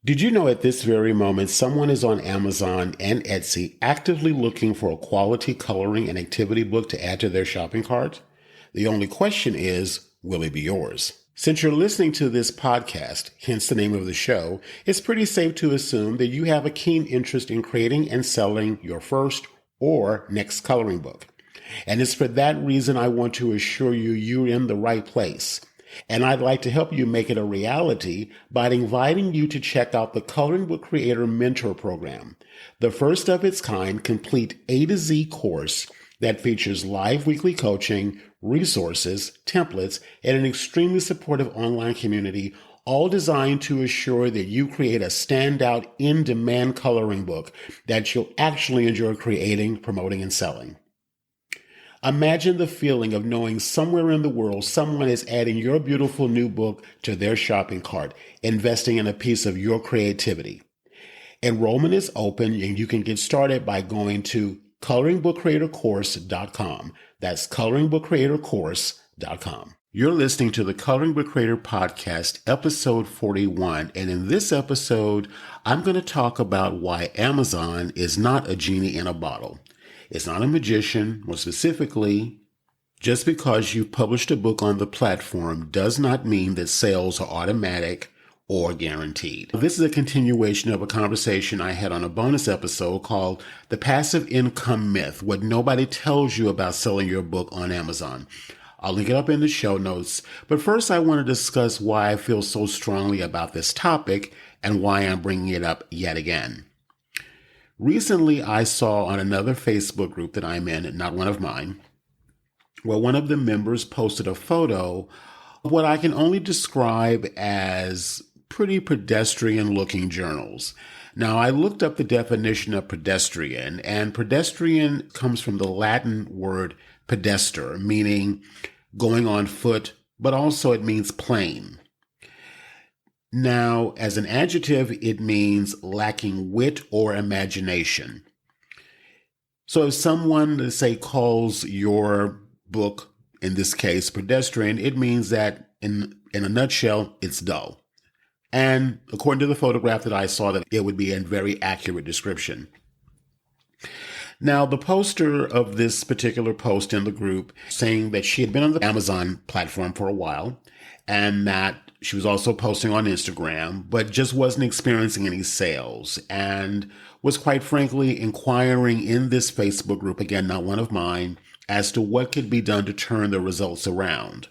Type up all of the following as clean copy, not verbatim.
Did you know at this very moment someone is on Amazon and Etsy actively looking for a quality coloring and activity book to add to their shopping cart? The only question is, will it be yours? Since you're listening to this podcast, hence the name of the show, it's pretty safe to assume that you have a keen interest in creating and selling your first or next coloring book. And it's for that reason I want to assure you you're in the right place. And I'd like to help you make it a reality by inviting you to check out the Coloring Book Creator Mentor Program, the first of its kind complete A to Z course that features live weekly coaching, resources, templates, and an extremely supportive online community, all designed to assure that you create a standout in-demand coloring book that you'll actually enjoy creating, promoting, and selling. Imagine the feeling of knowing somewhere in the world someone is adding your beautiful new book to their shopping cart, investing in a piece of your creativity. Enrollment is open and you can get started by going to coloringbookcreatorcourse.com. That's coloringbookcreatorcourse.com. You're listening to the Coloring Book Creator Podcast, episode 41. And in this episode, I'm going to talk about why Amazon is not a genie in a bottle. It's not a magician. More specifically, just because you've published a book on the platform does not mean that sales are automatic or guaranteed. This is a continuation of a conversation I had on a bonus episode called The Passive Income Myth, What Nobody Tells You About Selling Your Book on Amazon. I'll link it up in the show notes. But first, I want to discuss why I feel so strongly about this topic and why I'm bringing it up yet again. Recently, I saw on another Facebook group that I'm in, not one of mine, where one of the members posted a photo of what I can only describe as pretty pedestrian-looking journals. Now, I looked up the definition of pedestrian, and pedestrian comes from the Latin word pedester, meaning going on foot, but also it means plain. Now, as an adjective, it means lacking wit or imagination. So if someone, let's say, calls your book, in this case, pedestrian, it means that in a nutshell, it's dull. And according to the photograph that I saw, that it would be a very accurate description. Now, the poster of this particular post in the group saying that she had been on the Amazon platform for a while and that she was also posting on Instagram, but just wasn't experiencing any sales and was quite frankly inquiring in this Facebook group, again, not one of mine, as to what could be done to turn the results around.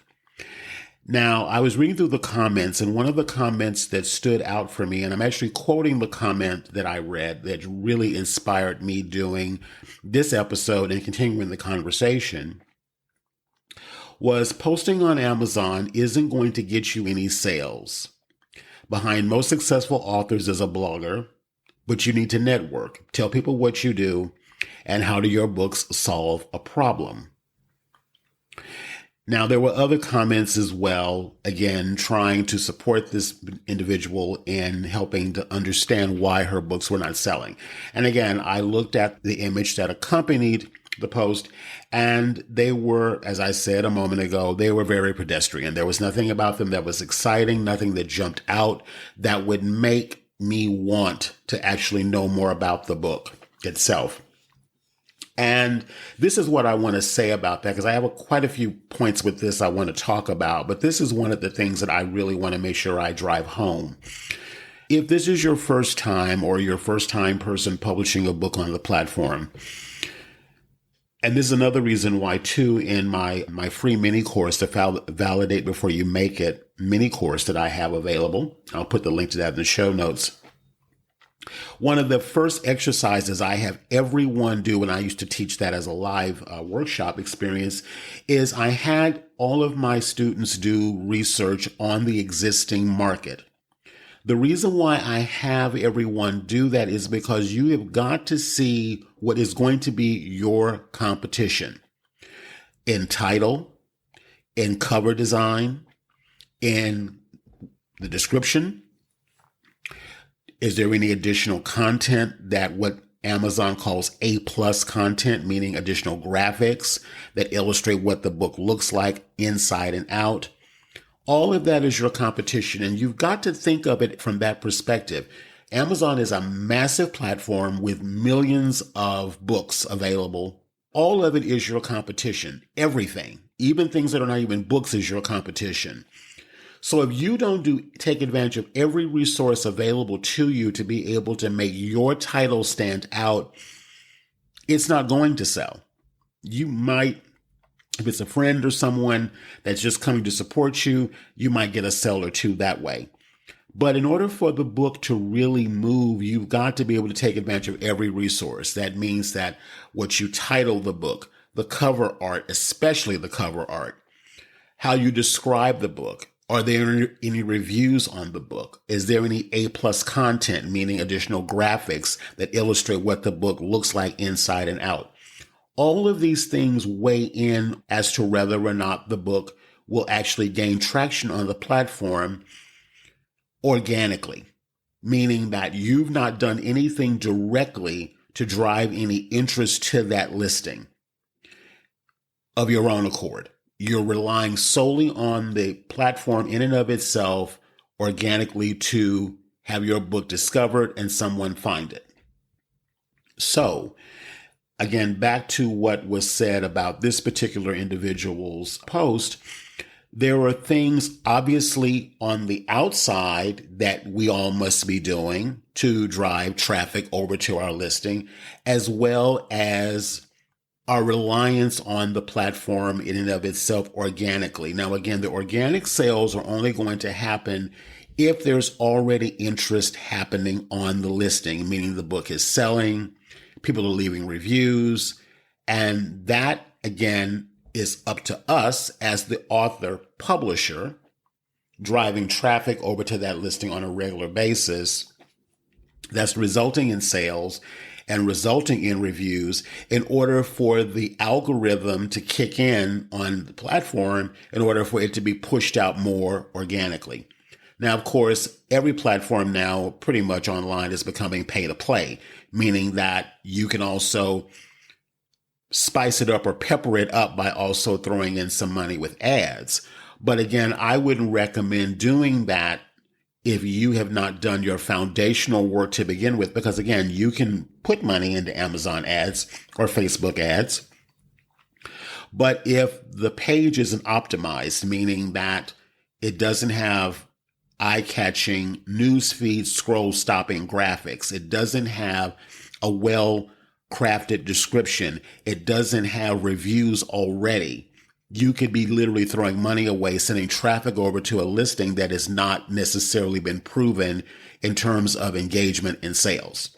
Now, I was reading through the comments, and one of the comments that stood out for me, and I'm actually quoting the comment that I read that really inspired me doing this episode and continuing the conversation, was posting on Amazon isn't going to get you any sales. Behind most successful authors is a blogger, but you need to network, tell people what you do, and how do your books solve a problem. Now, there were other comments as well, again, trying to support this individual in helping to understand why her books were not selling. And again, I looked at the image that accompanied the post, and they were, as I said a moment ago, they were very pedestrian. There was nothing about them that was exciting, nothing that jumped out that would make me want to actually know more about the book itself. And this is what I want to say about that, because I have quite a few points with this I want to talk about, but this is one of the things that I really want to make sure I drive home. If this is your first time or your first time person publishing a book on the platform, and this is another reason why, too, in my free mini course, the Validate Before You Make It mini course that I have available, I'll put the link to that in the show notes. One of the first exercises I have everyone do, and I used to teach that as a live workshop experience, is I had all of my students do research on the existing market. The reason why I have everyone do that is because you have got to see what is going to be your competition in title, in cover design, in the description. Is there any additional content that what Amazon calls A+ content, meaning additional graphics that illustrate what the book looks like inside and out? All of that is your competition, and you've got to think of it from that perspective. Amazon is a massive platform with millions of books available. All of it is your competition. Everything, even things that are not even books, is your competition. So if you don't take advantage of every resource available to you to be able to make your title stand out, it's not going to sell. You might, if it's a friend or someone that's just coming to support you, you might get a sell or two that way. But in order for the book to really move, you've got to be able to take advantage of every resource. That means that what you title the book, the cover art, especially the cover art, how you describe the book. Are there any reviews on the book? Is there any A+ content, meaning additional graphics that illustrate what the book looks like inside and out? All of these things weigh in as to whether or not the book will actually gain traction on the platform organically, meaning that you've not done anything directly to drive any interest to that listing of your own accord. You're relying solely on the platform in and of itself organically to have your book discovered and someone find it. So, again, back to what was said about this particular individual's post, there are things obviously on the outside that we all must be doing to drive traffic over to our listing, as well as our reliance on the platform in and of itself organically. Now, again, the organic sales are only going to happen if there's already interest happening on the listing, meaning the book is selling, people are leaving reviews, and that, again, is up to us as the author publisher driving traffic over to that listing on a regular basis. That's resulting in sales and resulting in reviews in order for the algorithm to kick in on the platform, in order for it to be pushed out more organically. Now, of course, every platform now pretty much online is becoming pay to play, meaning that you can also spice it up or pepper it up by also throwing in some money with ads. But again, I wouldn't recommend doing that if you have not done your foundational work to begin with, because again, you can put money into Amazon ads or Facebook ads. But if the page isn't optimized, meaning that it doesn't have eye-catching newsfeed scroll-stopping graphics, it doesn't have a well-crafted description, it doesn't have reviews already, you could be literally throwing money away, sending traffic over to a listing that has not necessarily been proven in terms of engagement and sales.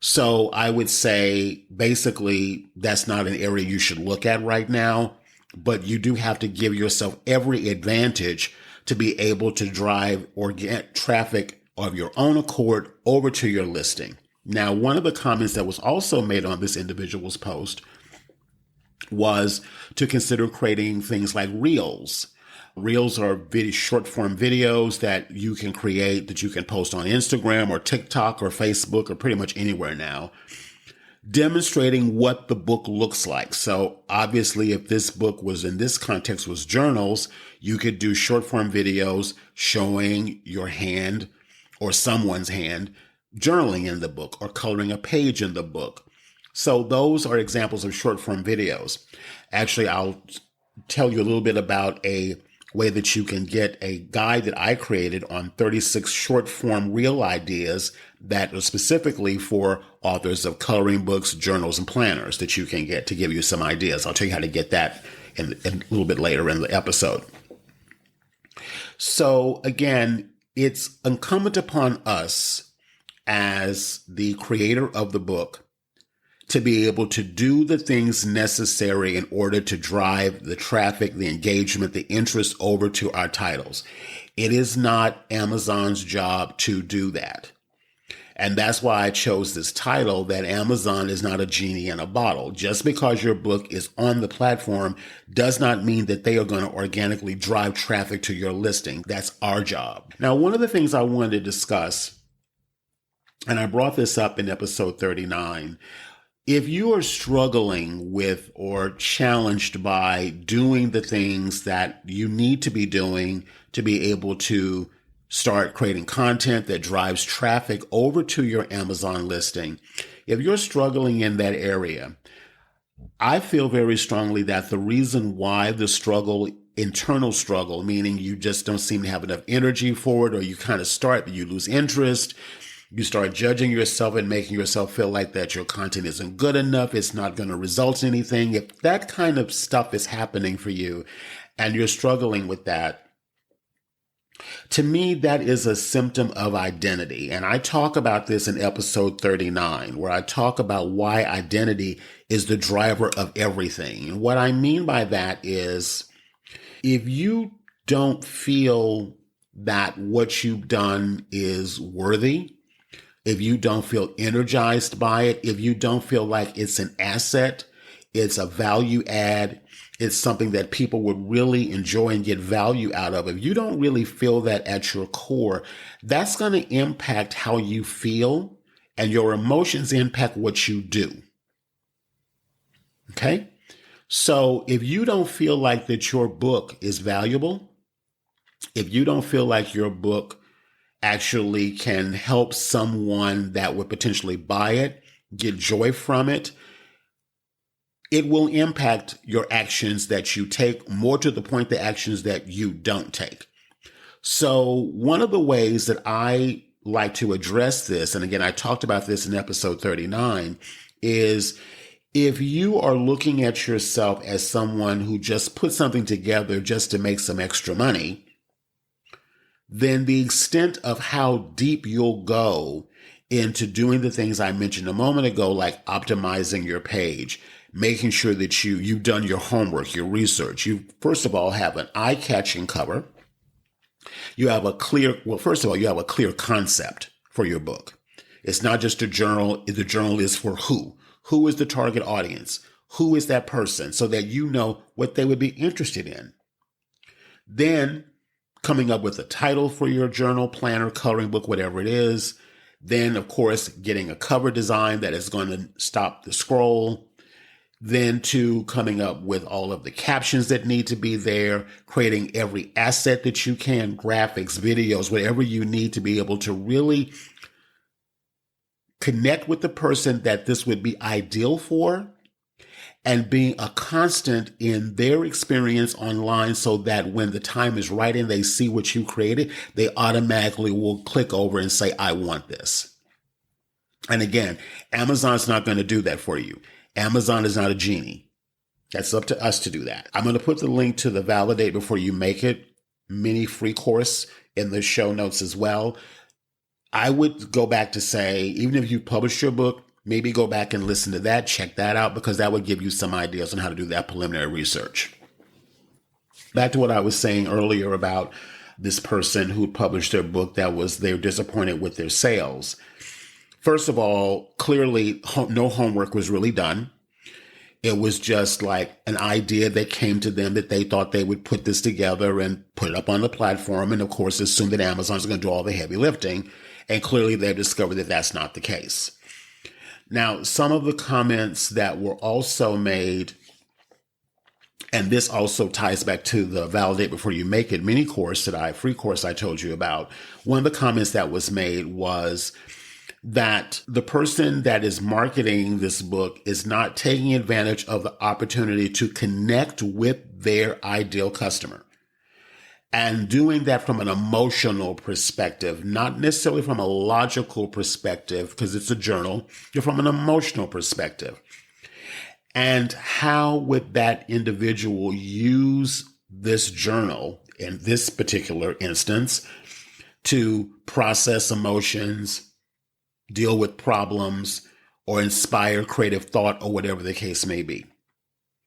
So I would say basically that's not an area you should look at right now, but you do have to give yourself every advantage to be able to drive organic traffic of your own accord over to your listing. Now, one of the comments that was also made on this individual's post was to consider creating things like reels. Reels are short form videos that you can create, that you can post on Instagram or TikTok or Facebook or pretty much anywhere now, demonstrating what the book looks like. So obviously, if this book was in this context was journals, you could do short form videos showing your hand or someone's hand journaling in the book or coloring a page in the book. So those are examples of short form videos. Actually, I'll tell you a little bit about a way that you can get a guide that I created on 36 short form reel ideas that are specifically for authors of coloring books, journals, and planners that you can get to give you some ideas. I'll tell you how to get that in a little bit later in the episode. So again, it's incumbent upon us as the creator of the book to be able to do the things necessary in order to drive the traffic, the engagement, the interest over to our titles. It is not Amazon's job to do that. And that's why I chose this title, that Amazon is not a genie in a bottle. Just because your book is on the platform does not mean that they are going to organically drive traffic to your listing. That's our job. Now, one of the things I wanted to discuss, and I brought this up in episode 39, If you are struggling with or challenged by doing the things that you need to be doing to be able to start creating content that drives traffic over to your Amazon listing, if you're struggling in that area, I feel very strongly that the reason why the struggle, internal struggle, meaning you just don't seem to have enough energy for it, or you kind of start, but you lose interest, you start judging yourself and making yourself feel like that your content isn't good enough, it's not going to result in anything. If that kind of stuff is happening for you and you're struggling with that, to me, that is a symptom of identity. And I talk about this in episode 39, where I talk about why identity is the driver of everything. And what I mean by that is if you don't feel that what you've done is worthy, if you don't feel energized by it, if you don't feel like it's an asset, it's a value add, it's something that people would really enjoy and get value out of. If you don't really feel that at your core, that's going to impact how you feel, and your emotions impact what you do. Okay? So if you don't feel like that your book is valuable, if you don't feel like your book actually can help someone that would potentially buy it, get joy from it, it will impact your actions that you take, more to the point, the actions that you don't take. So one of the ways that I like to address this, and again, I talked about this in episode 39, is if you are looking at yourself as someone who just put something together just to make some extra money, then the extent of how deep you'll go into doing the things I mentioned a moment ago, like optimizing your page, making sure that you've done your homework, your research. You, first of all, have an eye-catching cover. You have a clear concept for your book. It's not just a journal. The journal is for who? Who is the target audience? Who is that person? So that you know what they would be interested in. Then coming up with a title for your journal, planner, coloring book, whatever it is. Then, of course, getting a cover design that is going to stop the scroll. Then to coming up with all of the captions that need to be there, creating every asset that you can, graphics, videos, whatever you need to be able to really connect with the person that this would be ideal for, and being a constant in their experience online so that when the time is right and they see what you created, they automatically will click over and say, I want this. And again, Amazon's not going to do that for you. Amazon is not a genie. That's up to us to do that. I'm going to put the link to the Validate Before You Make It mini free course in the show notes as well. I would go back to say, even if you published your book, maybe go back and listen to that, check that out, because that would give you some ideas on how to do that preliminary research. Back to what I was saying earlier about this person who published their book they were disappointed with their sales. First of all, clearly no homework was really done. It was just like an idea that came to them that they thought they would put this together and put it up on the platform, and of course assume that Amazon's going to do all the heavy lifting. And clearly they've discovered that that's not the case. Now, some of the comments that were also made, and this also ties back to the Validate Before You Make It mini course free course I told you about. One of the comments that was made was that the person that is marketing this book is not taking advantage of the opportunity to connect with their ideal customer. And doing that from an emotional perspective, not necessarily from a logical perspective, because it's a journal, you're from an emotional perspective. And how would that individual use this journal, in this particular instance, to process emotions, deal with problems, or inspire creative thought, or whatever the case may be?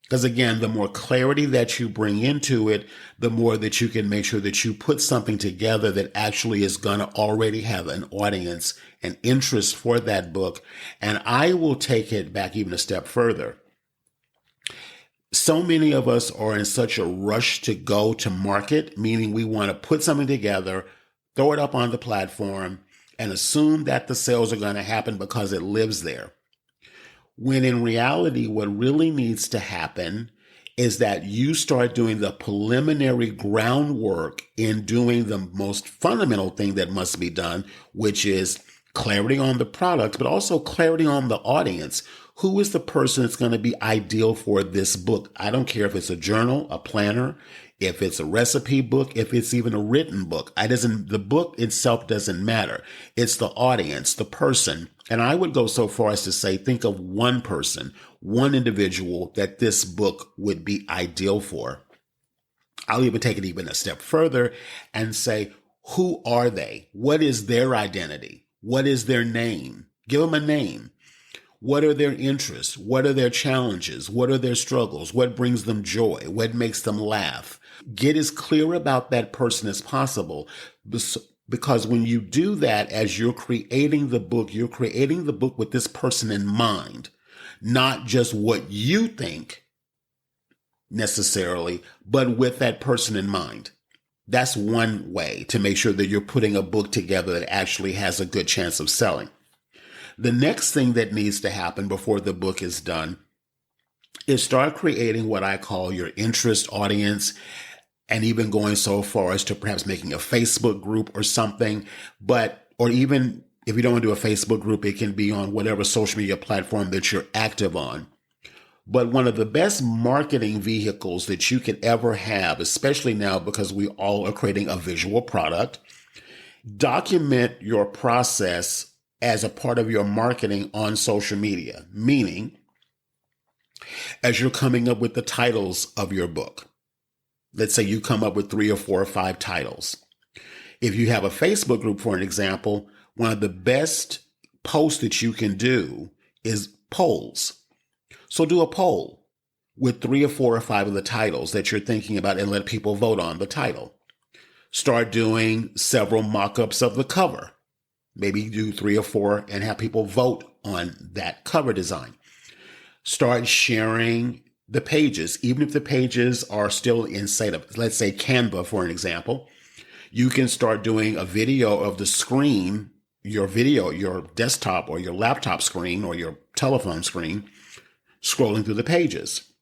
Because again, the more clarity that you bring into it, the more that you can make sure that you put something together that actually is going to already have an audience and interest for that book. And I will take it back even a step further. So many of us are in such a rush to go to market, meaning we want to put something together, throw it up on the platform, and assume that the sales are going to happen because it lives there. When in reality, what really needs to happen is that you start doing the preliminary groundwork in doing the most fundamental thing that must be done, which is clarity on the product, but also clarity on the audience. Who is the person that's going to be ideal for this book? I don't care if it's a journal, a planner, if it's a recipe book, if it's even a written book. The book itself doesn't matter. It's the audience, the person. And I would go so far as to say, think of one person, one individual that this book would be ideal for. I'll even take it even a step further and say, who are they? What is their identity? What is their name? Give them a name. What are their interests? What are their challenges? What are their struggles? What brings them joy? What makes them laugh? Get as clear about that person as possible. Because when you do that, as you're creating the book with this person in mind, not just what you think necessarily, but with that person in mind. That's one way to make sure that you're putting a book together that actually has a good chance of selling. The next thing that needs to happen before the book is done is start creating what I call your interest audience, and even going so far as to perhaps making a Facebook group or something. Or even if you don't want to do a Facebook group, it can be on whatever social media platform that you're active on. But one of the best marketing vehicles that you could ever have, especially now because we all are creating a visual product, document your process as a part of your marketing on social media. Meaning, as you're coming up with the titles of your book, let's say you come up with 3 or 4 or 5 titles. If you have a Facebook group, for an example, one of the best posts that you can do is polls. So do a poll with 3 or 4 or 5 of the titles that you're thinking about and let people vote on the title. Start doing several mock-ups of the cover. Maybe do 3 or 4 and have people vote on that cover design. Start sharing the pages, even if the pages are still inside of, let's say, Canva, for an example. You can start doing a video of the screen, your desktop or your laptop screen or your telephone screen, scrolling through the pages.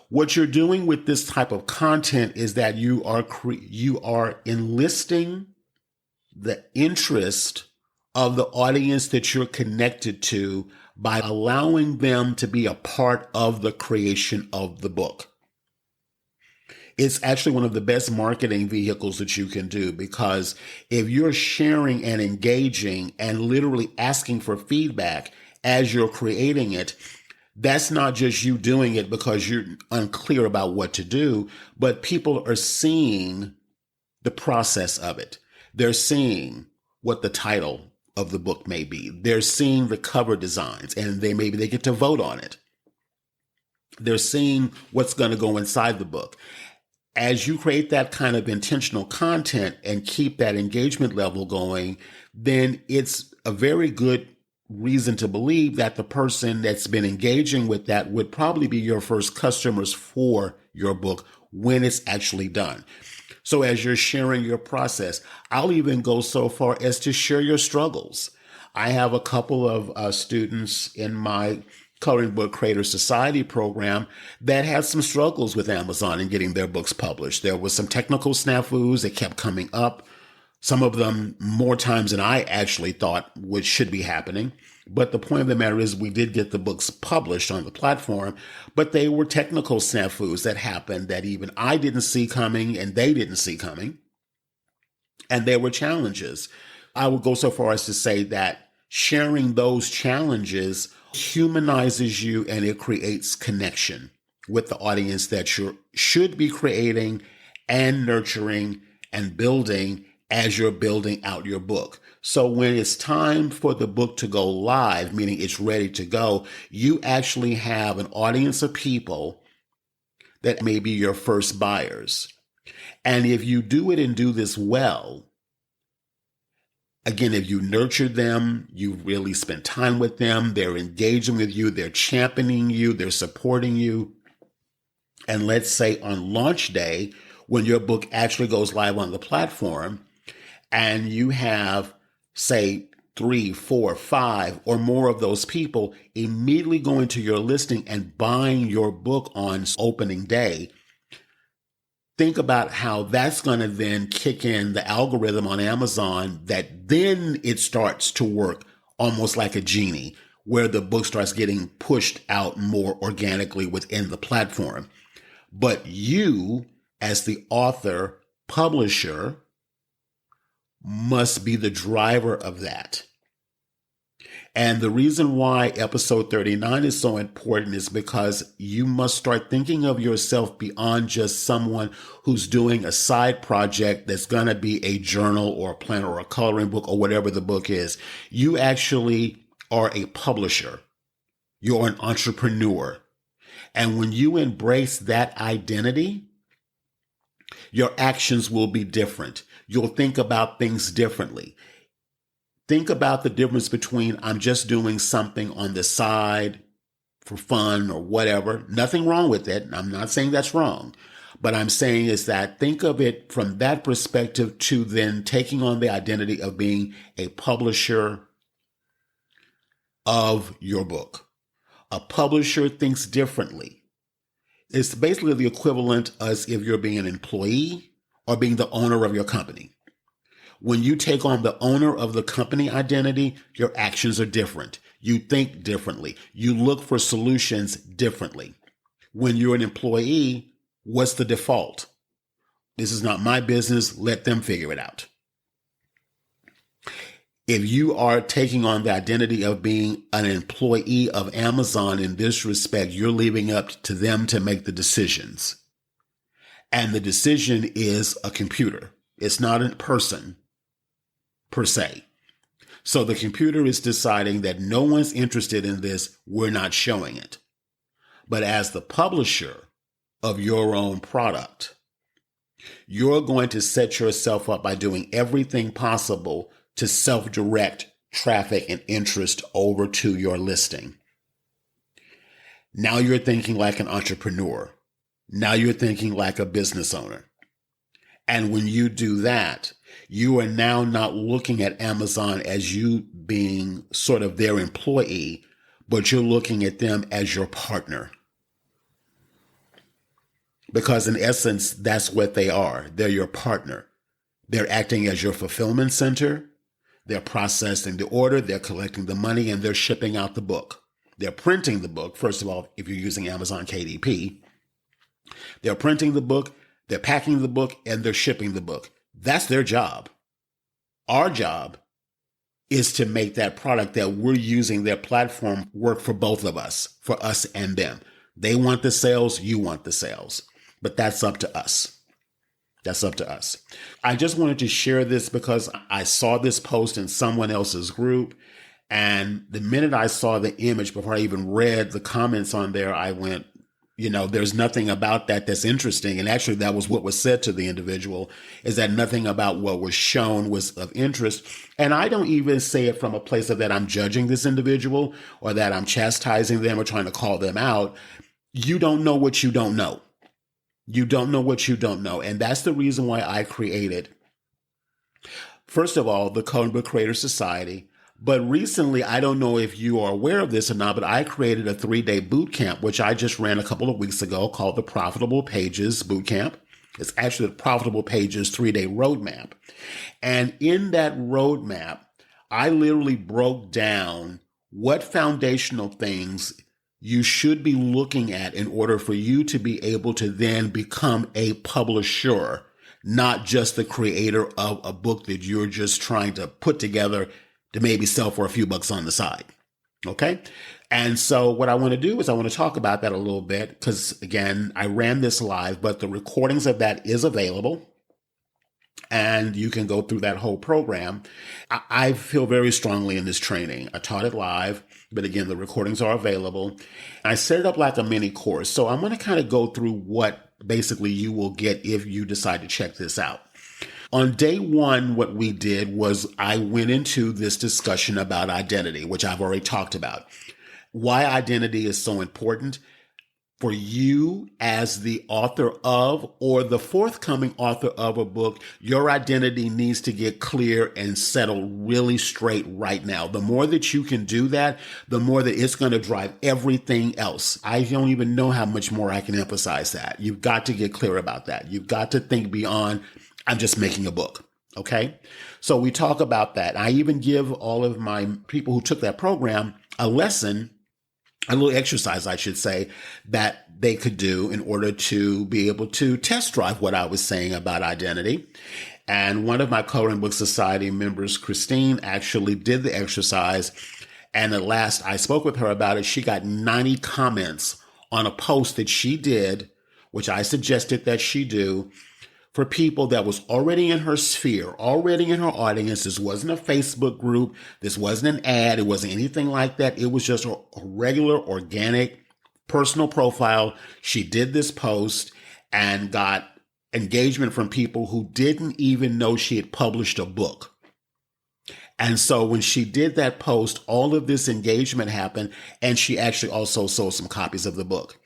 What you're doing with this type of content is that you are enlisting the interest of the audience that you're connected to by allowing them to be a part of the creation of the book. It's actually one of the best marketing vehicles that you can do, because if you're sharing and engaging and literally asking for feedback as you're creating it, that's not just you doing it because you're unclear about what to do, but people are seeing the process of it. They're seeing what the title of the book may be. They're seeing the cover designs, and they get to vote on it. They're seeing what's going to go inside the book. As you create that kind of intentional content and keep that engagement level going, then it's a very good reason to believe that the person that's been engaging with that would probably be your first customers for your book when it's actually done. So as you're sharing your process, I'll even go so far as to share your struggles. I have a couple of students in my Coloring Book Creator Society program that had some struggles with Amazon and getting their books published. There was some technical snafus that kept coming up, some of them more times than I actually thought should be happening. But the point of the matter is we did get the books published on the platform, but they were technical snafus that happened that even I didn't see coming and they didn't see coming. And there were challenges. I would go so far as to say that sharing those challenges humanizes you, and it creates connection with the audience that you should be creating and nurturing and building as you're building out your book. So when it's time for the book to go live, meaning it's ready to go, you actually have an audience of people that may be your first buyers. And if you do it and do this well, again, if you nurture them, you really spend time with them, they're engaging with you, they're championing you, they're supporting you. And let's say on launch day, when your book actually goes live on the platform, and you have, say, three, four, five, or more of those people immediately going to your listing and buying your book on opening day, think about how that's going to then kick in the algorithm on Amazon, that then it starts to work almost like a genie, where the book starts getting pushed out more organically within the platform. But you, as the author, publisher, must be the driver of that. And the reason why episode 39 is so important is because you must start thinking of yourself beyond just someone who's doing a side project that's going to be a journal or a planner or a coloring book or whatever the book is. You actually are a publisher. You're an entrepreneur. And when you embrace that identity, your actions will be different. You'll think about things differently. Think about the difference between I'm just doing something on the side for fun or whatever. Nothing wrong with it. I'm not saying that's wrong. But I'm saying is that think of it from that perspective to then taking on the identity of being a publisher of your book. A publisher thinks differently. It's basically the equivalent as if you're being an employee or being the owner of your company. When you take on the owner of the company identity, your actions are different. You think differently. You look for solutions differently. When you're an employee, what's the default? This is not my business. Let them figure it out. If you are taking on the identity of being an employee of Amazon in this respect, you're leaving up to them to make the decisions. And the decision is a computer. It's not a person per se. So the computer is deciding that no one's interested in this. We're not showing it. But as the publisher of your own product, you're going to set yourself up by doing everything possible to self-direct traffic and interest over to your listing. Now you're thinking like an entrepreneur. Now you're thinking like a business owner. And when you do that, you are now not looking at Amazon as you being sort of their employee, but you're looking at them as your partner. Because in essence, that's what they are. They're your partner. They're acting as your fulfillment center. They're processing the order, they're collecting the money, and they're shipping out the book. They're printing the book. First of all, if you're using Amazon KDP, they're printing the book, they're packing the book, and they're shipping the book. That's their job. Our job is to make that product that we're using their platform work for both of us, for us and them. They want the sales, you want the sales. But that's up to us. That's up to us. I just wanted to share this because I saw this post in someone else's group. And the minute I saw the image, before I even read the comments on there, I went, there's nothing about that that's interesting. And actually, that was what was said to the individual, is that nothing about what was shown was of interest. And I don't even say it from a place of that I'm judging this individual or that I'm chastising them or trying to call them out. You don't know what you don't know. You don't know what you don't know. And that's the reason why I created, first of all, the Coloring Book Creator Society. But recently, I don't know if you are aware of this or not, but I created a 3-day boot camp, which I just ran a couple of weeks ago, called the Profitable Pages Boot Camp. It's actually the Profitable Pages 3-day roadmap. And in that roadmap, I literally broke down what foundational things you should be looking at in order for you to be able to then become a publisher, not just the creator of a book that you're just trying to put together to maybe sell for a few bucks on the side. Okay. And so what I want to do is I want to talk about that a little bit because, again, I ran this live, but the recordings of that is available. And you can go through that whole program. I feel very strongly in this training. I taught it live, but again, the recordings are available. I set it up like a mini course. So I'm going to kind of go through what basically you will get if you decide to check this out. On day one, what we did was I went into this discussion about identity, which I've already talked about. Why identity is so important. for you as the author of or the forthcoming author of a book, your identity needs to get clear and settled really straight right now. The more that you can do that, the more that it's going to drive everything else. I don't even know how much more I can emphasize that. You've got to get clear about that. You've got to think beyond, I'm just making a book. Okay. So we talk about that. I even give all of my people who took that program a lesson, a little exercise, I should say, that they could do in order to be able to test drive what I was saying about identity. And one of my Coloring Book Society members, Christine, actually did the exercise. And at last I spoke with her about it. She got 90 comments on a post that she did, which I suggested that she do, for people that was already in her sphere, already in her audience. This wasn't a Facebook group. This wasn't an ad. It wasn't anything like that. It was just a regular, organic, personal profile. She did this post and got engagement from people who didn't even know she had published a book. And so when she did that post, all of this engagement happened, and she actually also sold some copies of the book.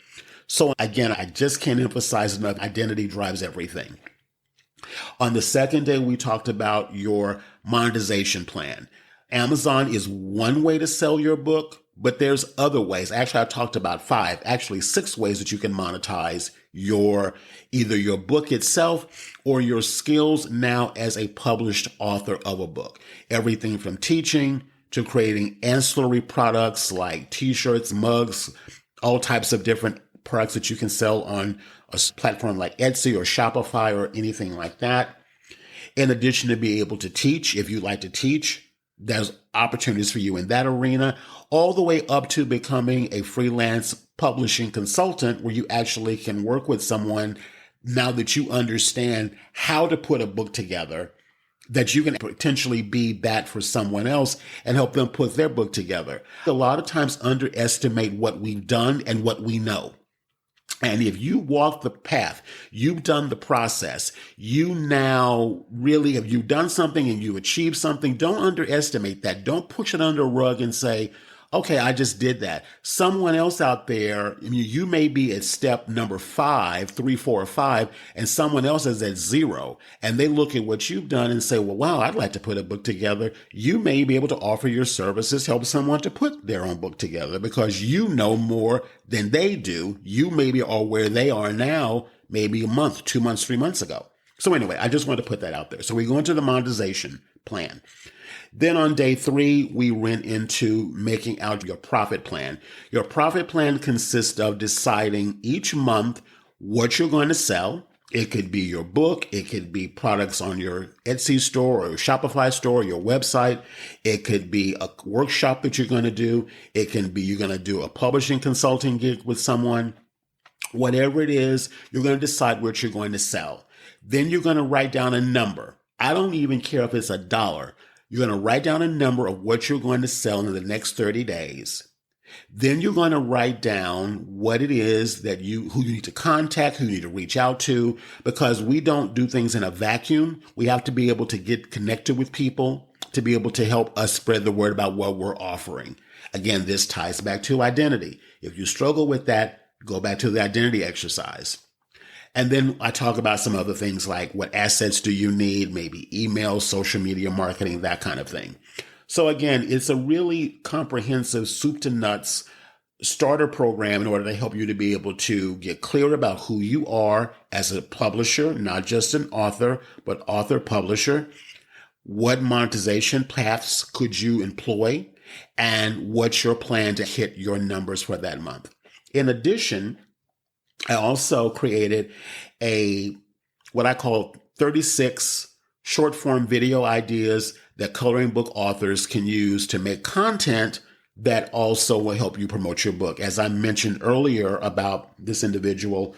So again, I just can't emphasize enough, identity drives everything. On the second day, we talked about your monetization plan. Amazon is one way to sell your book, but there's other ways. Actually, I talked about 6 ways that you can monetize either your book itself or your skills now as a published author of a book. Everything from teaching to creating ancillary products like t-shirts, mugs, all types of different products that you can sell on a platform like Etsy or Shopify or anything like that. In addition to being able to teach, if you like to teach, there's opportunities for you in that arena, all the way up to becoming a freelance publishing consultant where you actually can work with someone now that you understand how to put a book together, that you can potentially be that for someone else and help them put their book together. A lot of times underestimate what we've done and what we know. And if you walk the path, you've done the process, you've done something and you achieved something, don't underestimate that. Don't push it under a rug and say, okay, I just did that. Someone else out there, you may be at step number 5, 3, 4, or 5, and someone else is at 0. And they look at what you've done and say, well, wow, I'd like to put a book together. You may be able to offer your services, help someone to put their own book together because you know more than they do. You maybe are where they are now, maybe a month, 2 months, 3 months ago. So anyway, I just wanted to put that out there. So we go into the monetization plan. Then on day 3, we went into making out your profit plan. Your profit plan consists of deciding each month what you're going to sell. It could be your book. It could be products on your Etsy store or your Shopify store, or your website. It could be a workshop that you're going to do. It can be you're going to do a publishing consulting gig with someone. Whatever it is, you're going to decide what you're going to sell. Then you're going to write down a number. I don't even care if it's $1. You're going to write down a number of what you're going to sell in the next 30 days. Then you're going to write down what it is who you need to contact, who you need to reach out to, because we don't do things in a vacuum. We have to be able to get connected with people to be able to help us spread the word about what we're offering. Again, this ties back to identity. If you struggle with that, go back to the identity exercise. And then I talk about some other things like what assets do you need, maybe email, social media marketing, that kind of thing. So again, it's a really comprehensive soup to nuts starter program in order to help you to be able to get clear about who you are as a publisher, not just an author, but author publisher. What monetization paths could you employ and what's your plan to hit your numbers for that month? In addition, I also created what I call 36 short form video ideas that coloring book authors can use to make content that also will help you promote your book. As I mentioned earlier about this individual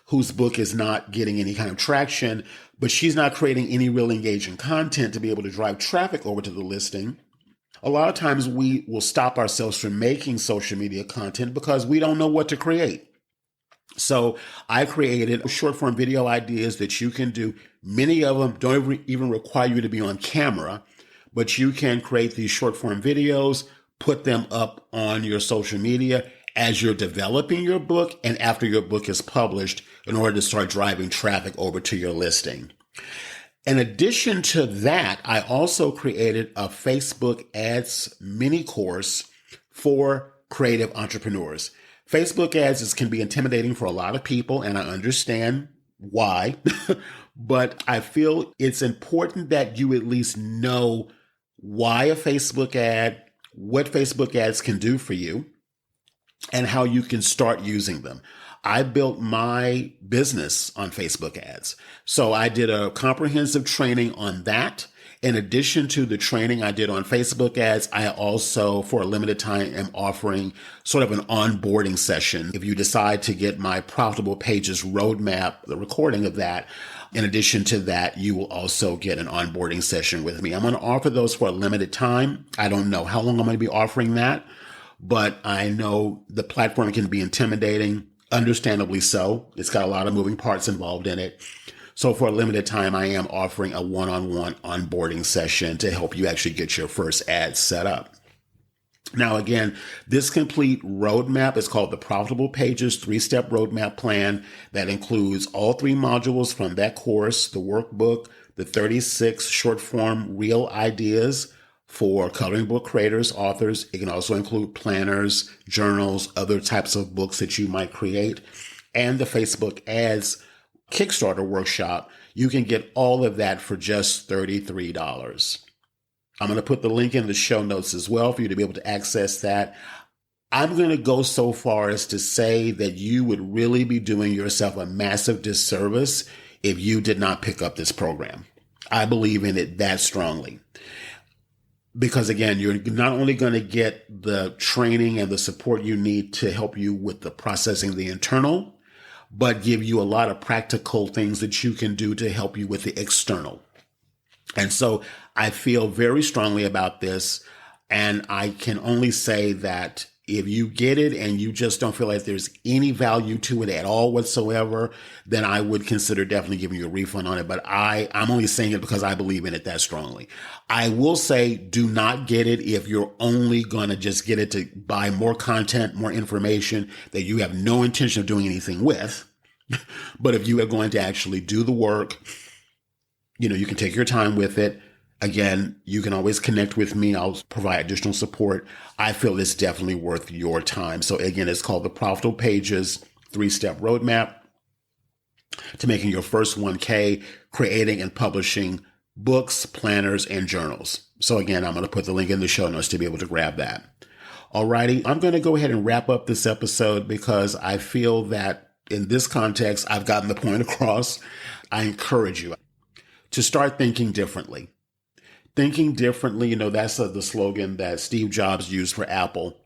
whose book is not getting any kind of traction, but she's not creating any real engaging content to be able to drive traffic over to the listing. A lot of times we will stop ourselves from making social media content because we don't know what to create. So I created short form video ideas that you can do. Many of them don't even require you to be on camera, but you can create these short form videos, put them up on your social media, as you're developing your book and after your book is published in order to start driving traffic over to your listing. In addition to that, I also created a Facebook ads mini course for creative entrepreneurs. Facebook ads can be intimidating for a lot of people, and I understand why, but I feel it's important that you at least know why a Facebook ad, what Facebook ads can do for you, and how you can start using them. I built my business on Facebook ads. So I did a comprehensive training on that. In addition to the training I did on Facebook ads, I also, for a limited time, am offering sort of an onboarding session. If you decide to get my Profitable Pages roadmap, the recording of that, in addition to that, you will also get an onboarding session with me. I'm going to offer those for a limited time. I don't know how long I'm going to be offering that, but I know the platform can be intimidating. Understandably so. It's got a lot of moving parts involved in it. So for a limited time, I am offering a one-on-one onboarding session to help you actually get your first ad set up. Now, again, this complete roadmap is called the Profitable Pages 3-Step Roadmap Plan that includes all 3 modules from that course, the workbook, the 36 short-form real ideas for coloring book creators, authors. It can also include planners, journals, other types of books that you might create, and the Facebook ads Kickstarter workshop. You can get all of that for just $33. I'm going to put the link in the show notes as well for you to be able to access that. I'm going to go so far as to say that you would really be doing yourself a massive disservice if you did not pick up this program. I believe in it that strongly. Because again, you're not only going to get the training and the support you need to help you with the processing of the internal, but give you a lot of practical things that you can do to help you with the external. And so I feel very strongly about this. And I can only say that if you get it and you just don't feel like there's any value to it at all whatsoever, then I would consider definitely giving you a refund on it. But I'm only saying it because I believe in it that strongly. I will say do not get it if you're only going to just get it to buy more content, more information that you have no intention of doing anything with. But if you are going to actually do the work, you can take your time with it. Again, you can always connect with me. I'll provide additional support. I feel it's definitely worth your time. So again, it's called the Profitable Pages 3-Step Roadmap to making your first 1K, creating and publishing books, planners, and journals. So again, I'm going to put the link in the show notes to be able to grab that. Alrighty, I'm going to go ahead and wrap up this episode because I feel that in this context, I've gotten the point across. I encourage you to start thinking differently. Thinking differently, that's the slogan that Steve Jobs used for Apple.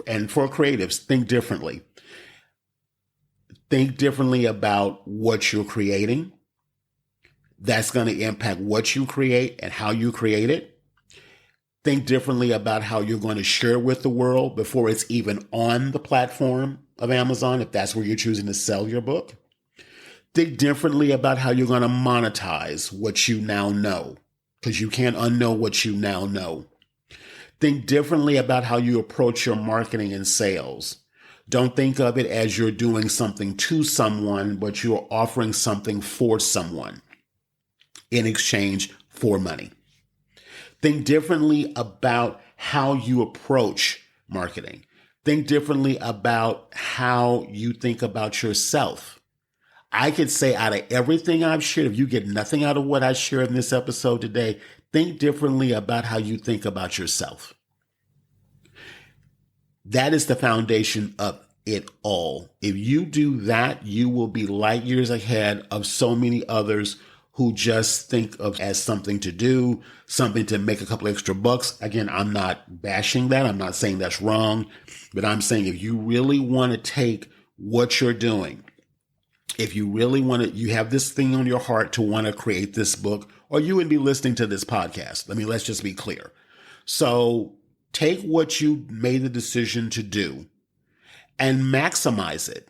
And for creatives, think differently. Think differently about what you're creating. That's going to impact what you create and how you create it. Think differently about how you're going to share it with the world before it's even on the platform of Amazon, if that's where you're choosing to sell your book. Think differently about how you're going to monetize what you now know, because you can't unknow what you now know. Think differently about how you approach your marketing and sales. Don't think of it as you're doing something to someone, but you're offering something for someone in exchange for money. Think differently about how you approach marketing. Think differently about how you think about yourself. I could say out of everything I've shared, if you get nothing out of what I shared in this episode today, think differently about how you think about yourself. That is the foundation of it all. If you do that, you will be light years ahead of so many others who just think of as something to do, something to make a couple extra bucks. Again, I'm not bashing that. I'm not saying that's wrong, but I'm saying if you really want to take what you're doing, if you really want to, you have this thing on your heart to want to create this book, or you would be listening to this podcast. Let's just be clear. So take what you made the decision to do and maximize it.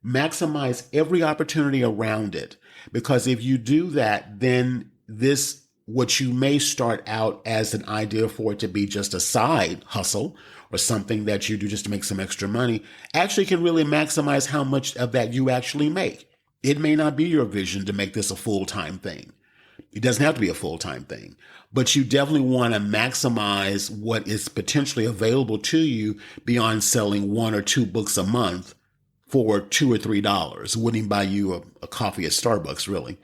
Maximize every opportunity around it. Because if you do that, then this what you may start out as an idea for it to be just a side hustle or something that you do just to make some extra money actually can really maximize how much of that you actually make. It may not be your vision to make this a full-time thing. It doesn't have to be a full-time thing, but you definitely want to maximize what is potentially available to you beyond selling 1 or 2 books a month for $2 or $3. Wouldn't even buy you a coffee at Starbucks, really.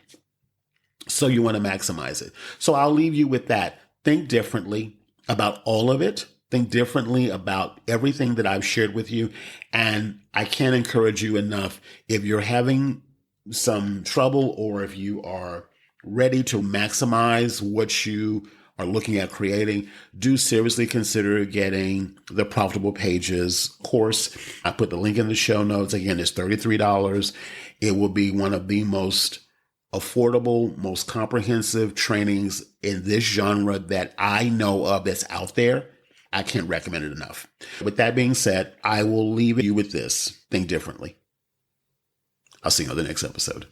So you want to maximize it. So I'll leave you with that. Think differently about all of it. Think differently about everything that I've shared with you. And I can't encourage you enough. If you're having some trouble or if you are ready to maximize what you are looking at creating, do seriously consider getting the Profitable Pages course. I put the link in the show notes. Again, it's $33. It will be one of the most affordable, most comprehensive trainings in this genre that I know of that's out there. I can't recommend it enough. With that being said, I will leave you with this. Think differently. I'll see you on the next episode.